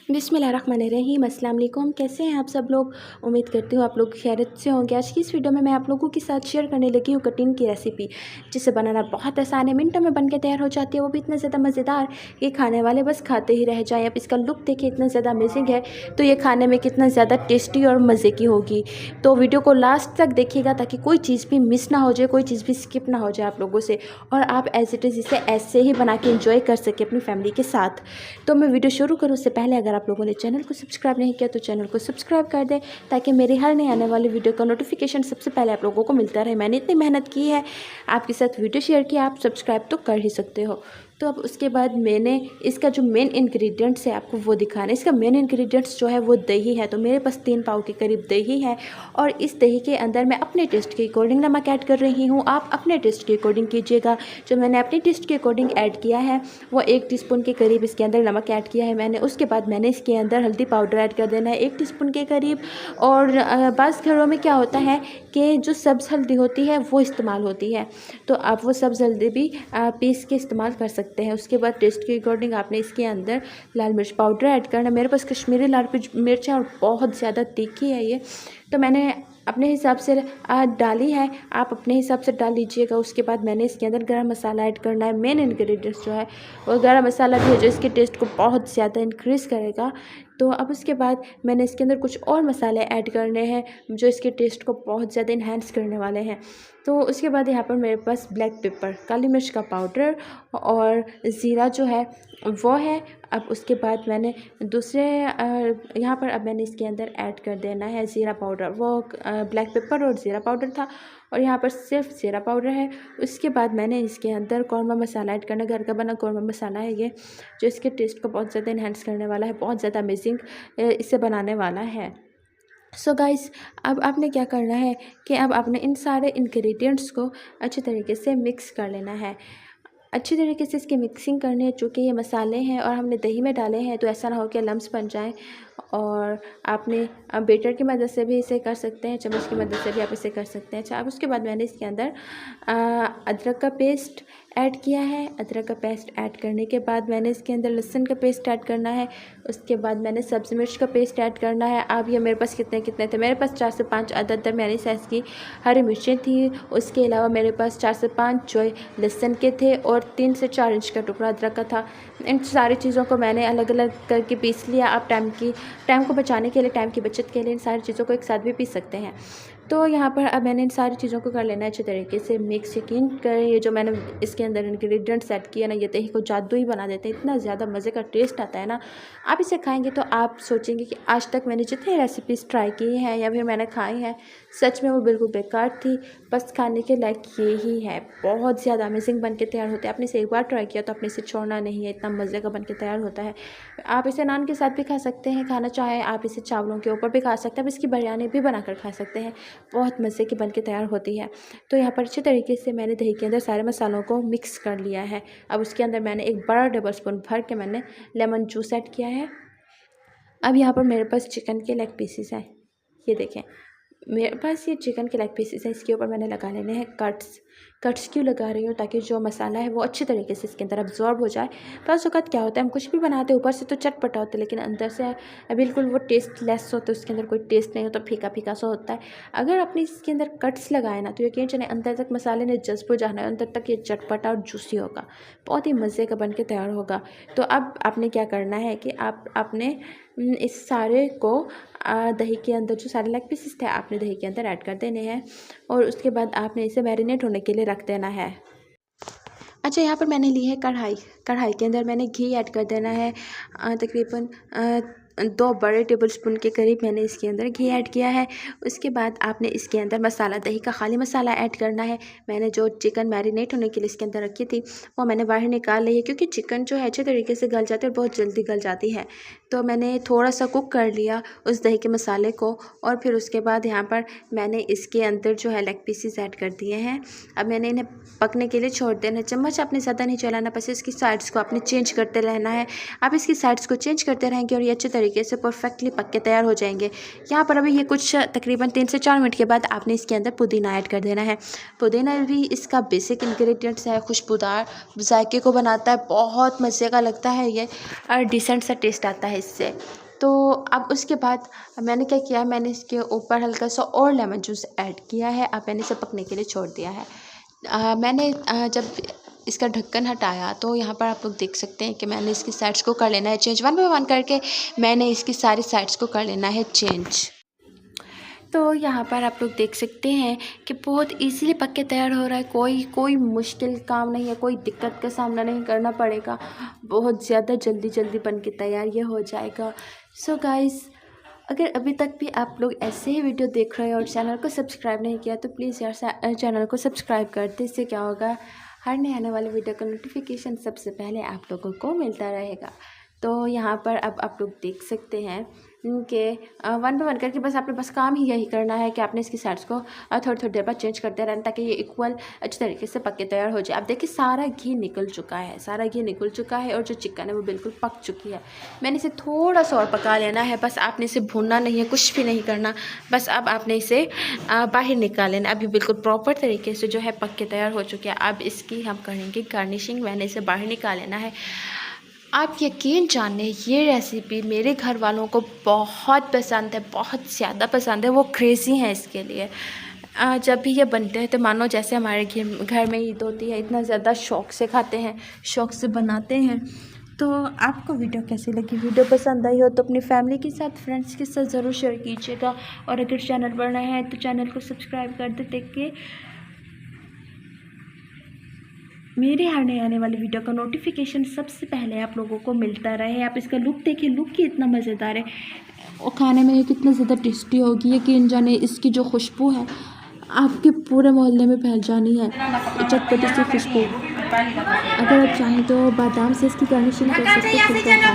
बिस्मिल्लाहिर्रहमानिर्रहीम। अस्सलाम वालेकुम। कैसे हैं आप सब लोग? उम्मीद करती हूँ आप लोग खैरियत से होंगे। आज की इस वीडियो में मैं आप लोगों के साथ शेयर करने लगी हूँ कटिंग की रेसिपी, जिसे बनाना बहुत आसान है, मिनटों में बन के तैयार हो जाती है, वो भी इतना ज़्यादा मज़ेदार कि खाने वाले बस खाते ही रह जाएँ। अब इसका लुक देखिए इतना ज़्यादा अमेजिंग है, तो ये खाने में कितना ज़्यादा टेस्टी और मज़े की होगी। तो वीडियो को लास्ट तक देखिएगा ताकि कोई चीज़ भी मिस ना हो जाए, कोई चीज़ भी स्किप ना हो जाए आप लोगों से, और आप एज इट इज़ इसे ऐसे ही बना के इंजॉय कर सकें अपनी फैमिली के साथ। तो मैं वीडियो शुरू करूँ उससे पहले अगर आप लोगों ने चैनल को सब्सक्राइब नहीं किया तो चैनल को सब्सक्राइब कर दें, ताकि मेरी हर नई आने वाली वीडियो का नोटिफिकेशन सबसे पहले आप लोगों को मिलता रहे। मैंने इतनी मेहनत की है आपके साथ वीडियो शेयर की, आप सब्सक्राइब तो कर ही सकते हो। तो अब उसके बाद मैंने इसका जो मेन इंग्रेडिएंट्स है आपको वो दिखाना है। इसका मेन इंग्रेडिएंट्स जो है वो दही है। तो मेरे पास 3 पाव के करीब दही है, और इस दही के अंदर मैं अपने टेस्ट के अकॉर्डिंग नमक ऐड कर रही हूँ। आप अपने टेस्ट के अकॉर्डिंग कीजिएगा। जो मैंने अपने टेस्ट के अकॉर्डिंग ऐड किया है वो 1 टीस्पून के करीब इसके अंदर नमक ऐड किया है मैंने। उसके बाद मैंने इसके अंदर हल्दी पाउडर ऐड कर देना है 1 टीस्पून के करीब। और बाज़ घरों में क्या होता है कि जो सब्ज़ हल्दी होती है वो इस्तेमाल होती है, तो आप वो सब्ज़ हल्दी भी पीस के इस्तेमाल कर सकते हैं। उसके बाद टेस्ट के अकॉर्डिंग आपने इसके अंदर लाल मिर्च पाउडर ऐड करना। मेरे पास कश्मीरी लाल मिर्च है और बहुत ज़्यादा तीखी है ये, तो मैंने अपने हिसाब से डाली है, आप अपने हिसाब से डाल लीजिएगा। उसके बाद मैंने इसके अंदर गरम मसाला ऐड करना है। मेन इंग्रेडिएंट्स जो है वो गरम मसाला भी है, जो इसके टेस्ट को बहुत ज़्यादा इंक्रीज़ करेगा। तो अब उसके बाद मैंने इसके अंदर कुछ और मसाले ऐड करने हैं जो इसके टेस्ट को बहुत ज़्यादा इन्हेंस करने वाले हैं। तो उसके बाद यहाँ पर मेरे पास ब्लैक पेपर, काली मिर्च का पाउडर और ज़ीरा जो है वो है। अब उसके बाद मैंने दूसरे यहाँ पर अब मैंने इसके अंदर ऐड कर देना है ज़ीरा पाउडर। वो ब्लैक पेपर और ज़ीरा पाउडर था, और यहाँ पर सिर्फ ज़ीरा पाउडर है। उसके बाद मैंने इसके अंदर कौरमा मसाला ऐड करना, घर का बना कौरमा मसाला है ये, जो इसके टेस्ट को बहुत ज़्यादा इन्हेंस करने वाला है, बहुत ज़्यादा अमेजिंग इसे बनाने वाला है। सो गाइस, अब आपने क्या करना है कि अब आपने इन सारे इंग्रेडिएंट्स को अच्छे तरीके से मिक्स कर लेना है। अच्छी तरीके से इसकी मिक्सिंग करनी है, चूँकि ये मसाले हैं और हमने दही में डाले हैं, तो ऐसा ना हो कि लम्स बन जाएं। और आपने बेटर की मदद से भी इसे कर सकते हैं, चम्मच की मदद से भी आप इसे कर सकते हैं। अच्छा, अब उसके बाद मैंने इसके अंदर अदरक का पेस्ट ऐड किया है। अदरक का पेस्ट ऐड करने के बाद मैंने इसके अंदर लहसुन का पेस्ट ऐड करना है। उसके बाद मैंने सब्ज़ी मिर्च का पेस्ट ऐड करना है। अब ये मेरे पास कितने थे, मेरे पास 4 से 5 अदद दरमियानी साइज़ की हरी मिर्चें थी। उसके अलावा मेरे पास 4 से 5 जो लहसुन के थे, और 3 से 4 इंच का टुकड़ा अदरक का था। इन सारी चीज़ों को मैंने अलग अलग करके पीस लिया। आप टाइम को बचाने के लिए, टाइम की बचत के लिए इन सारी चीज़ों को एक साथ भी पीस सकते हैं। तो यहाँ पर अब मैंने इन सारी चीज़ों को कर लेना है अच्छे तरीके से मिक्स। यकीन करें ये जो मैंने इसके अंदर इंग्रेडिएंट्स ऐड किया ना, ये दही को जादू ही बना देते हैं। इतना ज़्यादा मज़े का टेस्ट आता है ना, आप इसे खाएंगे तो आप सोचेंगे कि आज तक मैंने जितनी रेसिपीज़ ट्राई की हैं या फिर मैंने खाई हैं, सच में वो बिल्कुल बेकार थी, बस खाने के लायक ये ही है। बहुत ज़्यादा अमेजिंग बन के तैयार होते हैं। आपने इसे एक बार ट्राई किया तो आपने इसे छोड़ना नहीं है, इतना मज़े का बन के तैयार होता है। आप इसे नान के साथ भी खा सकते हैं, खाना चाहें आप इसे चावलों के ऊपर भी खा सकते हैं, आप इसकी बिरयानी भी बनाकर खा सकते हैं। बहुत मज़े की बन के तैयार होती है। तो यहाँ पर अच्छे तरीके से मैंने दही के अंदर सारे मसालों को मिक्स कर लिया है। अब उसके अंदर मैंने एक बड़ा टेबल स्पून भर के मैंने लेमन जूस ऐड किया है। अब यहाँ पर मेरे पास चिकन के लेग पीसेस हैं, ये देखें मेरे पास ये चिकन के लेग पीसेस हैं। इसके ऊपर मैंने लगा लेने हैं कट्स क्यों लगा रही हूँ, ताकि जो मसाला है वो अच्छे तरीके से इसके अंदर अब्जॉर्ब हो जाए। बस वक्त क्या होता है, हम कुछ भी बनाते हैं ऊपर से तो चटपटा होता है, लेकिन अंदर से बिल्कुल वो टेस्ट लेस होता है, उसके अंदर कोई टेस्ट नहीं होता, फीका फीका सा होता है। अगर आपने इसके अंदर कट्स लगाए ना, तो यकीन जाने अंदर तक मसाले ने जज्ब हो जाना है, अंदर तक ये चटपटा और जूसी होगा, बहुत ही मज़े का बन के तैयार होगा। तो अब आपने क्या करना है कि आपने इस सारे को दही के अंदर, जो सारे लेग पीसेस थे आपने दही के अंदर ऐड कर देने हैं, और उसके बाद आपने इसे मैरिनेट होने के लिए रख देना है। अच्छा, यहाँ पर मैंने ली है कढ़ाई के अंदर मैंने घी ऐड कर देना है। तकरीबन 2 बड़े टेबल स्पून के करीब मैंने इसके अंदर घी ऐड किया है। उसके बाद आपने इसके अंदर मसाला, दही का खाली मसाला ऐड करना है। मैंने जो चिकन मैरिनेट होने के लिए इसके अंदर रखी थी वो मैंने बाहर निकाल ली है, क्योंकि चिकन जो है अच्छे तरीके से गल जाती है और बहुत जल्दी गल जाती है। तो मैंने थोड़ा सा कुक कर लिया उस दही के मसाले को, और फिर उसके बाद यहाँ पर मैंने इसके अंदर जो है लेग पीसेस ऐड कर दिए हैं। अब मैंने इन्हें पकने के लिए छोड़ देना। चम्मच आपने ज़्यादा नहीं चलाना, बस इसकी साइड्स को आपने चेंज करते रहना है। आप इसकी साइड्स को चेंज करते रहेंगे और ये अच्छे तरीके से परफेक्टली पक के तैयार हो जाएंगे। यहाँ पर अभी ये कुछ तकरीबन 3 से 4 मिनट के बाद आपने इसके अंदर पुदीना ऐड कर देना है। पुदीना भी इसका बेसिक इंग्रेडिएंट्स है, खुशबूदार जायके को बनाता है, बहुत मज़े का लगता है ये, और डिसेंट सा टेस्ट आता है है इससे। तो अब उसके बाद मैंने क्या किया, मैंने इसके ऊपर हल्का सा और लेमन जूस ऐड किया है। अब मैंने इसे पकने के लिए छोड़ दिया है। मैंने जब इसका ढक्कन हटाया तो यहाँ पर आप लोग देख सकते हैं कि मैंने इसकी साइड्स को कर लेना है चेंज, 1 बाय 1 करके मैंने इसकी सारी साइड्स को कर लेना है चेंज। तो यहाँ पर आप लोग देख सकते हैं कि बहुत इजीली पक के तैयार हो रहा है। कोई मुश्किल काम नहीं है, कोई दिक्कत का सामना नहीं करना पड़ेगा। बहुत ज़्यादा जल्दी बन के तैयार ये हो जाएगा। सो गाइस, अगर अभी तक भी आप लोग ऐसे ही वीडियो देख रहे हो और चैनल को सब्सक्राइब नहीं किया तो प्लीज़ यार चैनल को सब्सक्राइब कर दे। इससे क्या होगा, हर नए आने वाले वीडियो का नोटिफिकेशन सबसे पहले आप लोगों को मिलता रहेगा। तो यहाँ पर अब आप लोग देख सकते हैं कि 1 बाय 1 करके बस आपने काम ही यही करना है कि आपने इसकी साइड्स को थोड़ी देर बाद चेंज करते रहना ताकि ये इक्वल अच्छी तरीके से पक के तैयार हो जाए। आप देखिए सारा घी निकल चुका है, और जो चिकन है वो बिल्कुल पक चुकी है। मैंने इसे थोड़ा सा और पका लेना है, बस आपने इसे भूनना नहीं है, कुछ भी नहीं करना, बस अब आपने इसे बाहर निकाल लेना। अभी बिल्कुल प्रॉपर तरीके से जो है पक के तैयार हो चुकी है। अब इसकी हम करेंगे गार्निशिंग। मैंने इसे बाहर निकाल लेना है। आप यकीन जाने ये रेसिपी मेरे घर वालों को बहुत पसंद है, बहुत ज़्यादा पसंद है। वो क्रेज़ी हैं इसके लिए। जब भी ये बनते हैं तो मानो जैसे हमारे घर में ईद होती है, इतना ज़्यादा शौक़ से खाते हैं, शौक़ से बनाते हैं। तो आपको वीडियो कैसी लगी? वीडियो पसंद आई हो तो अपनी फैमिली के साथ, फ्रेंड्स के साथ ज़रूर शेयर कीजिएगा। और अगर चैनल पर नए हैं तो चैनल को सब्सक्राइब कर दे ताकि मेरे हर नए आने वाली वीडियो का नोटिफिकेशन सबसे पहले आप लोगों को मिलता रहे। आप इसका लुक देखिए, लुक ही इतना मज़ेदार है और खाने में ये कितना ज़्यादा टेस्टी होगी। यकीन जाने इसकी जो खुशबू है आपके पूरे मोहल्ले में फैल जानी है, चटपटी सी खुशबू। अगर आप चाहें तो बादाम से इसकी गार्निशिंग कर सकते हैं।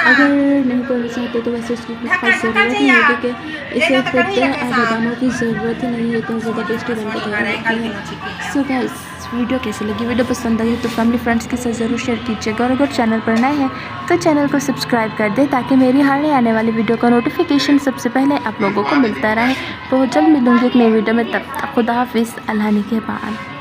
अगर नहीं करना चाहते तो वैसे उसकी कोई खास ज़रूरत नहीं है क्योंकि इसे खुद बादामों की ज़रूरत ही नहीं है, इतना ज़्यादा टेस्टी बनकर तैयार होती है। सो गाइस, वीडियो कैसी लगी? वीडियो पसंद आई तो फैमिली फ्रेंड्स के साथ ज़रूर शेयर कीजिएगा। और अगर चैनल पर नए हैं तो चैनल को सब्सक्राइब कर दें ताकि मेरी हर नई आने वाली वीडियो का नोटिफिकेशन सबसे पहले आप लोगों को मिलता रहे। बहुत जल्द मिलूँगी एक नई वीडियो में, तब तक खुदा हाफिज़, अल्लाह के बाद।